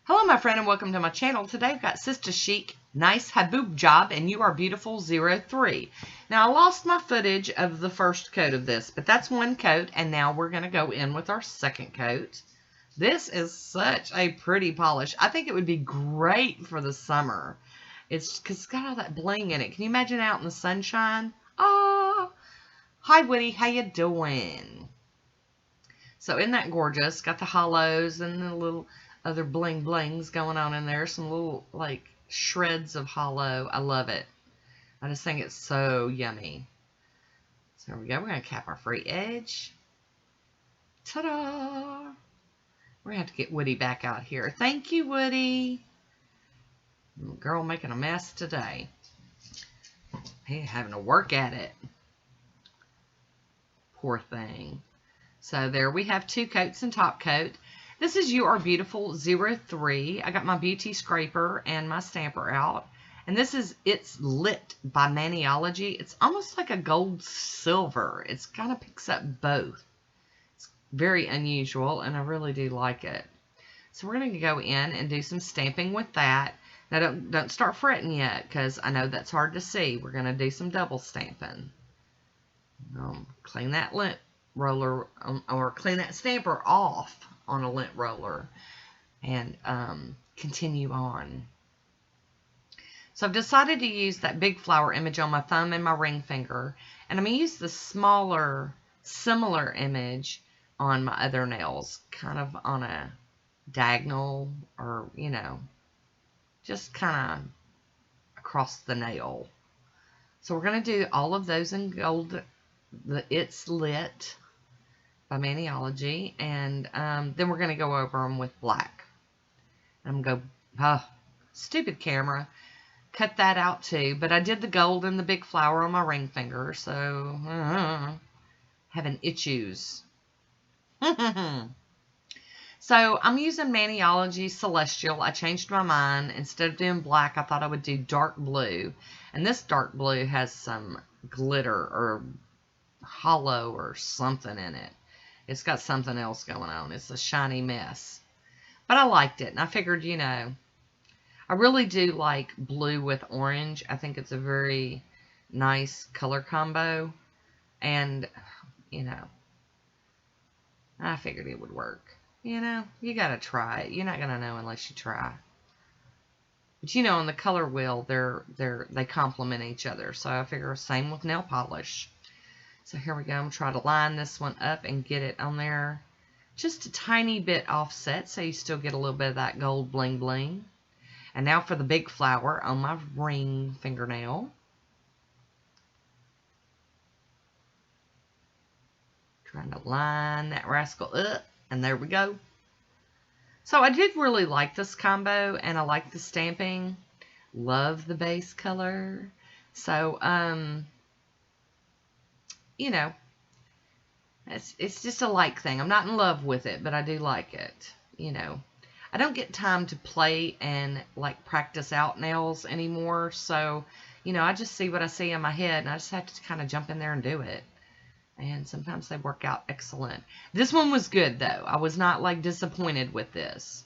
Hello, my friend, and welcome to my channel. Today I've got Sista Chic Nice Haboob Job, and You Are Beautiful 03. Now, I lost my footage of the first coat of this, but that's one coat, and now we're going to go in with our second coat. This is such a pretty polish. I think it would be great for the summer. It's because it's got all that bling in it. Can you imagine out in the sunshine? Oh, hi, Woody. How you doing? So isn't that gorgeous? Got the hollows and the little other bling blings going on in there. Some little like shreds of hollow. I love it. I just think it's so yummy. So there we go. We're going to cap our free edge. Ta-da! We're going to have to get Woody back out here. Thank you, Woody. Girl making a mess today. He's having to work at it. Poor thing. So there we have two coats and top coat. This is You Are Beautiful 03. I got my beauty scraper and my stamper out. And this is It's Lit by Maniology. It's almost like a gold silver. It kind of picks up both. It's very unusual and I really do like it. So we're going to go in and do some stamping with that. Now don't start fretting yet because I know that's hard to see. We're going to do some double stamping. Clean that lint roller or clean that stamper off on a lint roller and continue on. So I've decided to use that big flower image on my thumb and my ring finger, and I'm going to use the smaller similar image on my other nails, kind of on a diagonal or, you know, just kind of across the nail. So we're going to do all of those in gold, the It's Lit by Maniology, and then we're going to go over them with black. I'm going to go, stupid camera, cut that out too, but I did the gold and the big flower on my ring finger, so having issues. So I'm using Maniology Celestial. I changed my mind. Instead of doing black, I thought I would do dark blue, and this dark blue has some glitter or hollow or something in it. It's got something else going on. It's a shiny mess. But I liked it. And I figured, you know, I really do like blue with orange. I think it's a very nice color combo. And, you know, I figured it would work. You know, you got to try it. You're not going to know unless you try. But, you know, on the color wheel, they complement each other. So I figure same with nail polish. So here we go. I'm going to try to line this one up and get it on there just a tiny bit offset so you still get a little bit of that gold bling bling. And now for the big flower on my ring fingernail. Trying to line that rascal up. And there we go. So I did really like this combo and I like the stamping. Love the base color. So, you know, it's just a like thing. I'm not in love with it, but I do like it. You know, I don't get time to play and like practice out nails anymore. So, you know, I just see what I see in my head and I just have to kind of jump in there and do it. And sometimes they work out excellent. This one was good though. I was not like disappointed with this.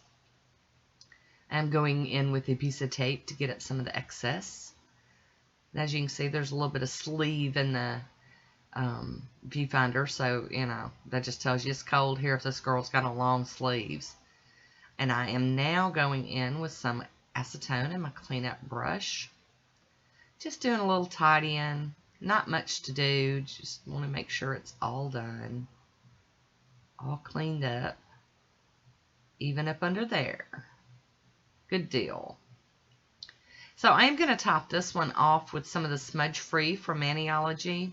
I'm going in with a piece of tape to get at some of the excess. And as you can see, there's a little bit of sleeve in the viewfinder, so you know that just tells you it's cold here if this girl's got on long sleeves. And I am now going in with some acetone in my cleanup brush, just doing a little tidying. Not much to do, just want to make sure it's all done, all cleaned up, even up under there. Good deal. So I am going to top this one off with some of the Smudge Free from Maniology.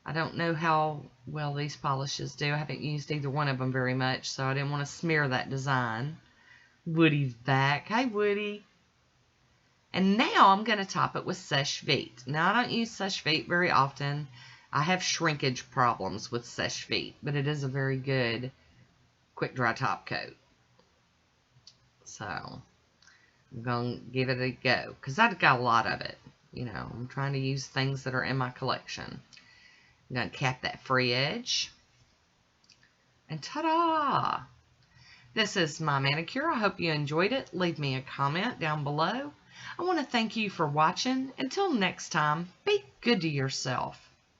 I don't know how well these polishes do. I haven't used either one of them very much, so I didn't want to smear that design. Woody's back. Hi, Woody. And now I'm going to top it with Seche Vite. Now, I don't use Seche Vite very often. I have shrinkage problems with Seche Vite, but it is a very good quick dry top coat. So, I'm going to give it a go, because I've got a lot of it. You know, I'm trying to use things that are in my collection. I'm going to cap that free edge. And ta-da! This is my manicure. I hope you enjoyed it. Leave me a comment down below. I want to thank you for watching. Until next time, be good to yourself.